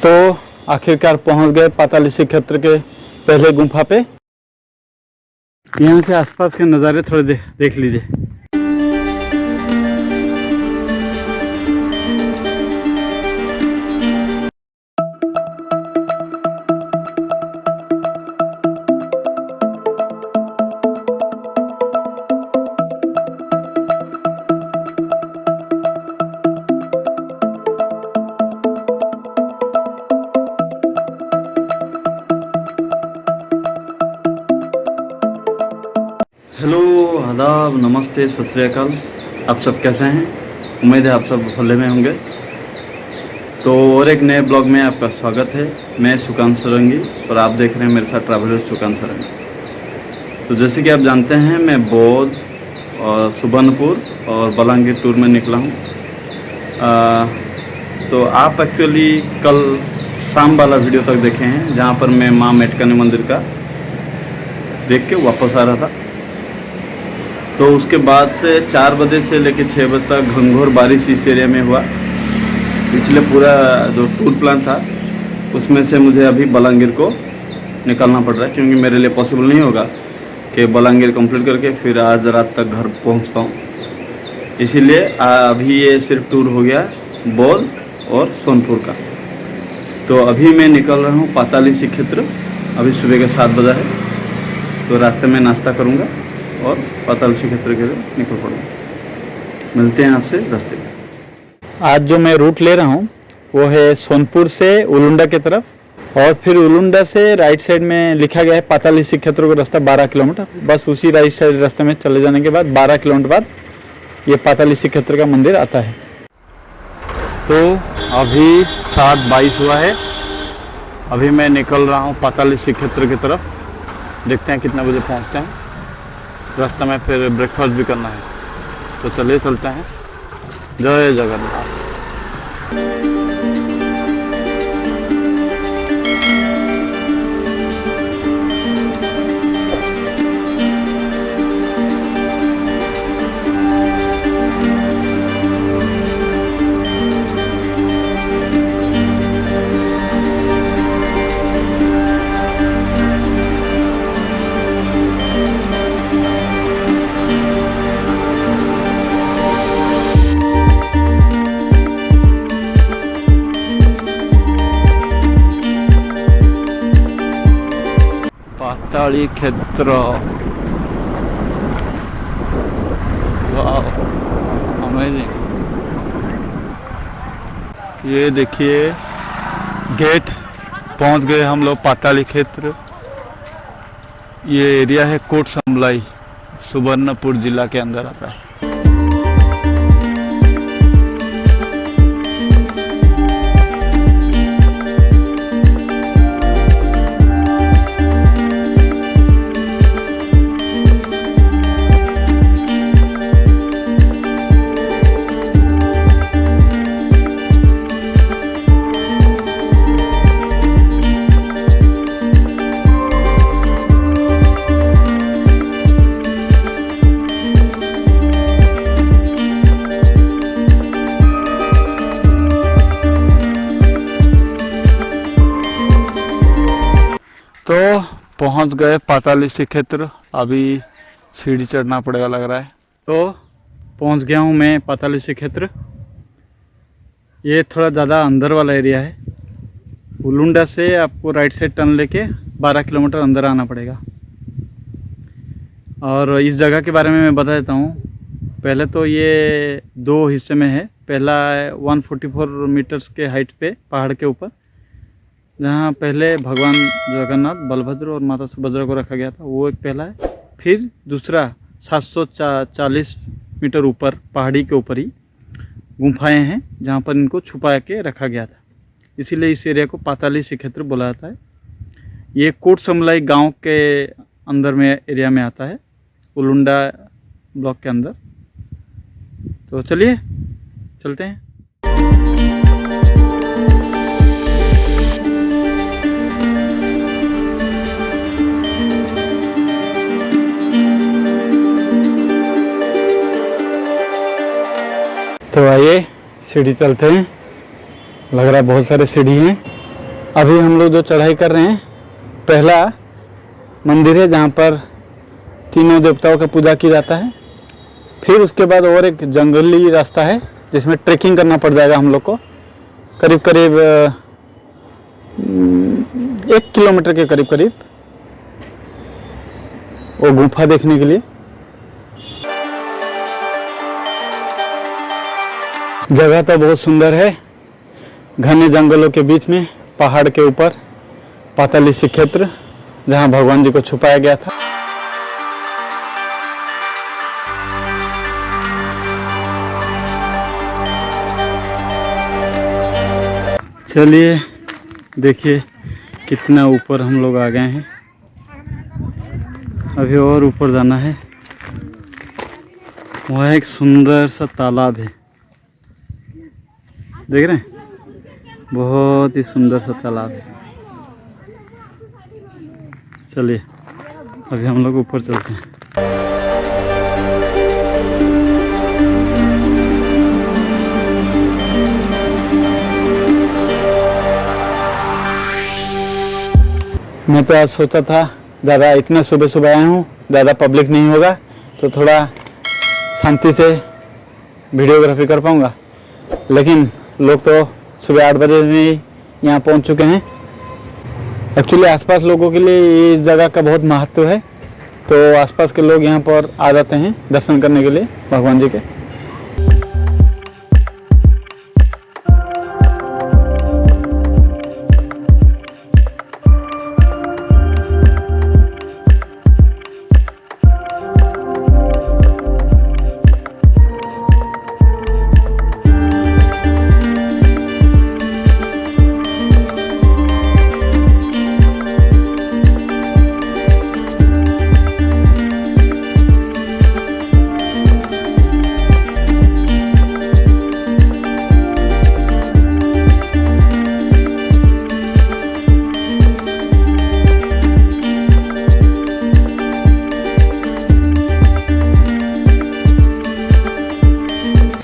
तो आखिरकार पहुंच गए पाताली श्रीक्षेत्र के पहले गुफा पे। यहाँ से आसपास के नज़ारे थोड़े देख लीजिए। हेलो, आदाब, नमस्ते, सत श्री अकाल। आप सब कैसे हैं? उम्मीद है आप सब भले में होंगे। तो और एक नए ब्लॉग में आपका स्वागत है। मैं सुकांत सरंगी और आप देख रहे हैं मेरे साथ ट्रैवलर सुकांत सरंगी। तो जैसे कि आप जानते हैं, मैं बौद्ध और सुबर्णपुर और बलांगीर टूर में निकला हूँ। तो आप एक्चुअली कल शाम वाला वीडियो तक देखे हैं, जहाँ पर मैं माँ मेटकानी मंदिर का देख के वापस आ रहा था। तो उसके बाद से 4 बजे से लेकर 6 बजे तक घंघोर बारिश इस एरिया में हुआ। इसलिए पूरा जो टूर प्लान था उसमें से मुझे अभी बलांगीर को निकलना पड़ रहा है, क्योंकि मेरे लिए पॉसिबल नहीं होगा कि बलांगीर कंप्लीट करके फिर आज रात तक घर पहुंच पाऊँ। इसीलिए अभी ये सिर्फ टूर हो गया बौद्ध और सोनपुर का। तो अभी मैं निकल रहा हूँ पाताली श्रीक्षेत्र। अभी सुबह के 7 बजा है। तो रास्ते में नाश्ता करूँगा और पाताली श्रीक्षेत्र के लिए निकल पड़ूँगा। मिलते हैं आपसे रास्ते में। आज जो मैं रूट ले रहा हूँ वो है सोनपुर से उलुंडा की तरफ, और फिर उलुंडा से राइट साइड में लिखा गया है पाताली श्रीक्षेत्र का रास्ता 12 किलोमीटर। बस उसी राइट साइड रास्ते में चले जाने के बाद 12 किलोमीटर बाद ये पाताली श्रीक्षेत्र का मंदिर आता है। तो अभी 7:22 हुआ है। अभी मैं निकल रहा हूँ पाताली श्रीक्षेत्र की तरफ। देखते हैं कितने बजे पहुँचते हैं। रास्ते में फिर ब्रेकफास्ट भी करना है। तो चलिए चलते हैं। जय जगन्नाथ। पाताली क्षेत्र, वाह अमेजिंग। ये देखिए गेट, पहुंच गए हम लोग पाताली क्षेत्र। ये एरिया है कोट समलाई, सुबर्णपुर जिला के अंदर आता है। तो पहुंच गए पाताली श्रीक्षेत्र। अभी सीढ़ी चढ़ना पड़ेगा लग रहा है। तो पहुंच गया हूं मैं पाताली श्रीक्षेत्र। ये थोड़ा ज़्यादा अंदर वाला एरिया है। उलुंडा से आपको राइट साइड टर्न लेके 12 किलोमीटर अंदर आना पड़ेगा। और इस जगह के बारे में मैं बता देता हूँ। पहले तो ये 2 हिस्से में है। पहला 144 मीटर्स के हाइट पे पहाड़ के ऊपर, जहाँ पहले भगवान जगन्नाथ, बलभद्र और माता सुभद्रा को रखा गया था, वो एक पहला है। फिर दूसरा 740 मीटर ऊपर पहाड़ी के ऊपर ही गुफाएं हैं, जहाँ पर इनको छुपा के रखा गया था। इसीलिए इस एरिया को पाताली श्रीक्षेत्र बोला जाता है। ये कोट समलाई गांव के अंदर में एरिया में आता है, उलुंडा ब्लॉक के अंदर। तो चलिए चलते हैं। तो आइए सीढ़ी चलते हैं। लग रहा है बहुत सारे सीढ़ी हैं। अभी हम लोग जो चढ़ाई कर रहे हैं, पहला मंदिर है जहाँ पर तीनों देवताओं का पूजा किया जाता है। फिर उसके बाद और एक जंगली रास्ता है जिसमें ट्रैकिंग करना पड़ जाएगा हम लोग को, करीब करीब 1 किलोमीटर के करीब करीब, वो गुफा देखने के लिए। जगह तो बहुत सुंदर है, घने जंगलों के बीच में पहाड़ के ऊपर पाताली श्री क्षेत्र, जहाँ भगवान जी को छुपाया गया था। चलिए देखिए कितना ऊपर हम लोग आ गए हैं, अभी और ऊपर जाना है। वह एक सुंदर सा तालाब है, देख रहे हैं, बहुत ही सुंदर सा तालाब है। चलिए अभी हम लोग ऊपर चलते हैं। मैं तो आज सोचा था ज़्यादा, इतना सुबह सुबह आया हूँ, ज़्यादा पब्लिक नहीं होगा तो थोड़ा शांति से वीडियोग्राफी कर पाऊँगा, लेकिन लोग तो सुबह 8 बजे में ही यहाँ पहुँच चुके हैं। एक्चुअली आसपास लोगों के लिए इस जगह का बहुत महत्व है, तो आसपास के लोग यहाँ पर आ जाते हैं दर्शन करने के लिए भगवान जी के।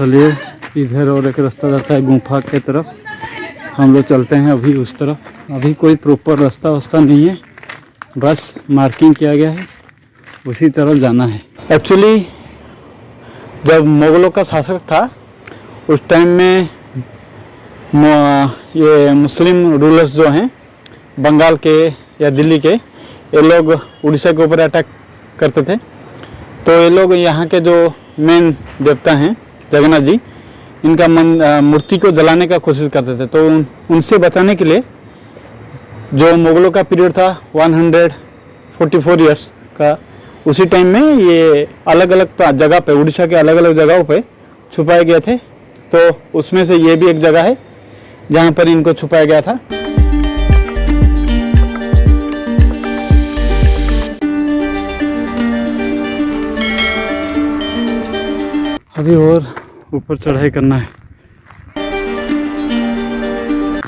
चलिए इधर और एक रास्ता जाता है गुफा के तरफ, हम लोग चलते हैं अभी उस तरफ। अभी कोई प्रॉपर रास्ता नहीं है, बस मार्किंग किया गया है, उसी तरफ जाना है। एक्चुअली जब मुगलों का शासक था उस टाइम में ये मुस्लिम रूलर्स जो हैं बंगाल के या दिल्ली के, ये लोग उड़ीसा के ऊपर अटैक करते थे। तो ये लोग यहाँ के जो मेन देवता हैं जगन्नाथ जी, इनका मूर्ति को जलाने का कोशिश करते थे। तो उनसे बचाने के लिए जो मुगलों का पीरियड था 144 ईयर्स का, उसी टाइम में ये अलग अलग जगह पे, उड़ीसा के अलग अलग जगहों पे छुपाए गए थे। तो उसमें से ये भी एक जगह है जहाँ पर इनको छुपाया गया था। अभी और ऊपर चढ़ाई करना है।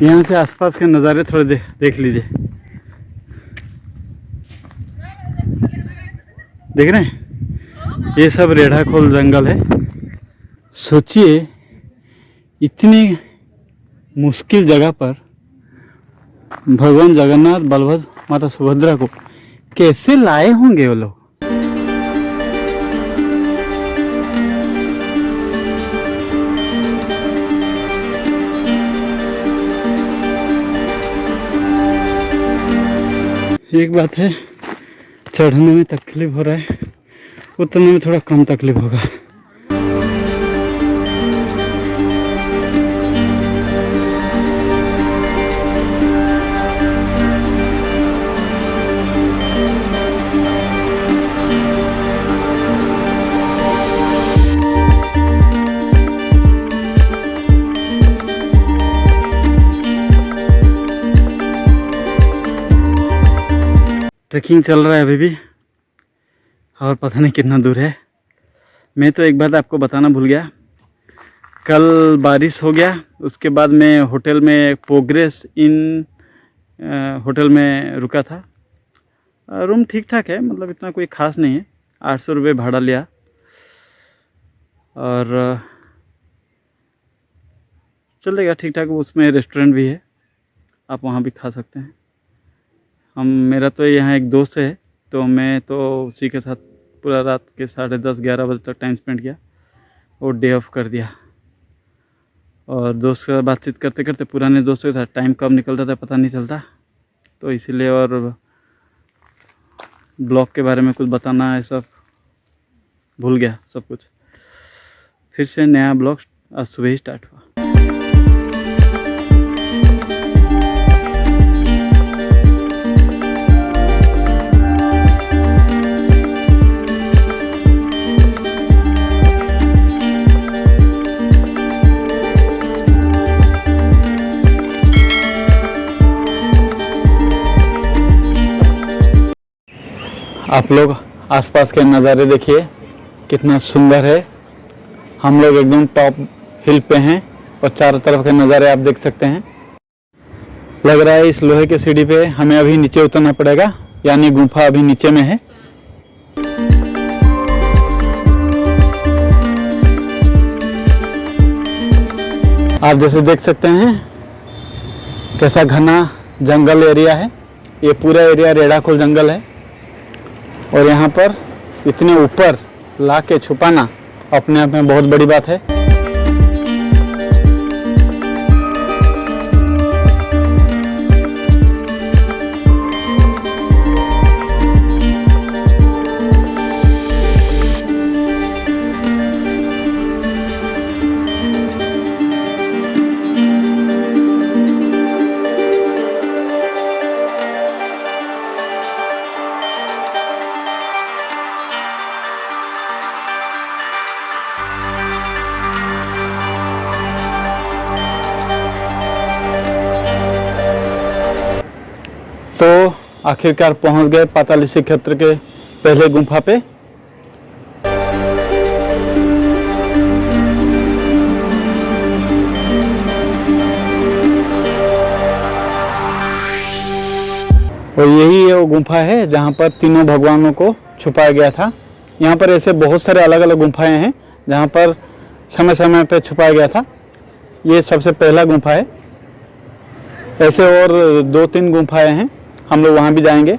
यहाँ से आसपास के नज़ारे थोड़े देख लीजिए, देख रहे हैं, ये सब रेढ़ाखोल जंगल है। सोचिए इतनी मुश्किल जगह पर भगवान जगन्नाथ, बलभद्र, माता सुभद्रा को कैसे लाए होंगे वो लोग। एक बात है, चढ़ने में तकलीफ हो रहा है, उतरने में थोड़ा कम तकलीफ होगा। ट्रैकिंग चल रहा है अभी भी, और पता नहीं कितना दूर है। मैं तो एक बात आपको बताना भूल गया, कल बारिश हो गया, उसके बाद मैं होटल में प्रोग्रेस इन होटल में रुका था। रूम ठीक ठाक है, मतलब इतना कोई ख़ास नहीं है, 800 रुपये भाड़ा लिया, और चलेगा ठीक ठाक। उसमें रेस्टोरेंट भी है, आप वहाँ भी खा सकते हैं। मेरा तो यहाँ एक दोस्त है, तो मैं तो उसी के साथ पूरा रात के 10:30-11 बजे तक टाइम स्पेंड किया और डे ऑफ कर दिया। और दोस्त से बातचीत करते करते, पुराने दोस्तों के साथ टाइम कब निकलता था पता नहीं चलता, तो इसीलिए और ब्लॉग के बारे में कुछ बताना है सब भूल गया सब कुछ। फिर से नया ब्लॉग आज सुबह ही स्टार्ट हुआ। आप लोग आसपास के नज़ारे देखिए कितना सुंदर है। हम लोग एकदम टॉप हिल पे हैं और चारों तरफ के नज़ारे आप देख सकते हैं। लग रहा है इस लोहे के सीढ़ी पे हमें अभी नीचे उतरना पड़ेगा, यानी गुफा अभी नीचे में है। आप जैसे देख सकते हैं कैसा घना जंगल एरिया है। ये पूरा एरिया रेढ़ाखोल जंगल है और यहाँ पर इतने ऊपर ला के छुपाना अपने आप में बहुत बड़ी बात है। तो आखिरकार पहुंच गए पाताली श्री क्षेत्र के पहले गुफा पे। और यही वो गुफा है जहां पर तीनों भगवानों को छुपाया गया था। यहाँ पर ऐसे बहुत सारे अलग अलग गुफाएं हैं जहां पर समय समय पे छुपाया गया था। ये सबसे पहला गुफा है। ऐसे और 2-3 गुफाएं हैं, हम लोग वहाँ भी जाएंगे।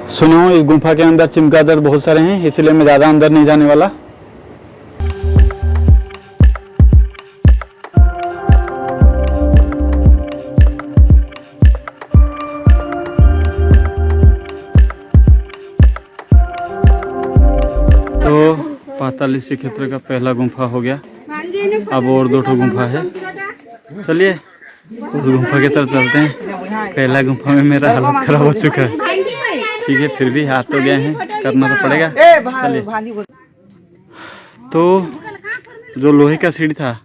सुनो, इस गुफा के अंदर चमगादड़ बहुत सारे हैं, इसलिए मैं ज़्यादा अंदर नहीं जाने वाला। तो पाताली श्री क्षेत्र का पहला गुफा हो गया। अब और 2 गुफा है, चलिए उस गुफा की तरफ चलते हैं। पहला गुफा में मेरा हालत खराब हो चुका है, ठीक है, फिर भी हाथ तो गए हैं, करना तो पड़ेगा। चलिए। तो जो लोहे का सीढ़ी था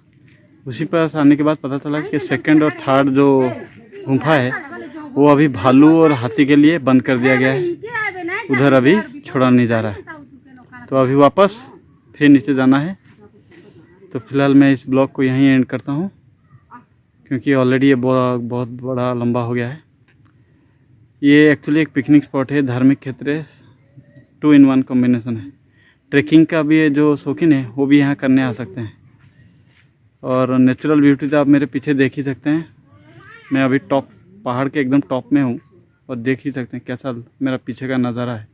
उसी पर आने के बाद पता चला कि सेकंड और थर्ड जो गुफा है वो अभी भालू और हाथी के लिए बंद कर दिया गया है, उधर अभी छोड़ा नहीं जा रहा है। तो अभी वापस फिर नीचे जाना है। तो फिलहाल मैं इस ब्लॉग को यहीं एंड करता हूँ, क्योंकि ऑलरेडी ये बहुत बड़ा लंबा हो गया है। ये एक्चुअली एक पिकनिक स्पॉट है, धार्मिक क्षेत्र है, 2 in 1 कॉम्बिनेशन है। ट्रैकिंग का भी जो शौकीन है वो भी यहाँ करने आ सकते हैं। और नेचुरल ब्यूटी तो आप मेरे पीछे देख ही सकते हैं। मैं अभी टॉप पहाड़ के एकदम टॉप में हूँ और देख ही सकते हैं कैसा मेरा पीछे का नज़ारा है।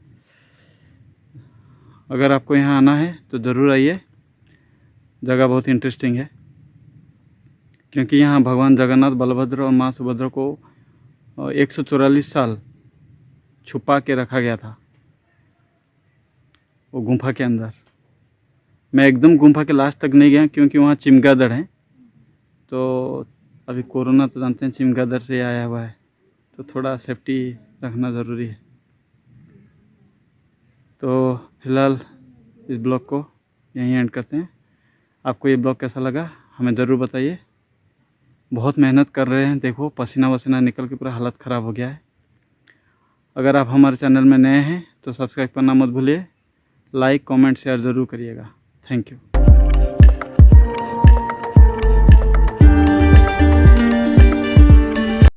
अगर आपको यहाँ आना है तो ज़रूर आइए, जगह बहुत इंटरेस्टिंग है, क्योंकि यहाँ भगवान जगन्नाथ, बलभद्र और माँ सुभद्रा को 144 साल छुपा के रखा गया था वो गुफा के अंदर। मैं एकदम गुफा के लास्ट तक नहीं गया क्योंकि वहाँ चमगादड़ हैं। तो अभी कोरोना तो जानते हैं चमगादड़ से आया हुआ है, तो थोड़ा सेफ्टी रखना ज़रूरी है। तो फिलहाल इस ब्लॉग को यहीं एंड करते हैं। आपको ये ब्लॉग कैसा लगा हमें ज़रूर बताइए। बहुत मेहनत कर रहे हैं, देखो पसीना वसीना निकल के पूरा हालत ख़राब हो गया है। अगर आप हमारे चैनल में नए हैं तो सब्सक्राइब करना मत भूलिए, लाइक कमेंट शेयर ज़रूर करिएगा। Thank you.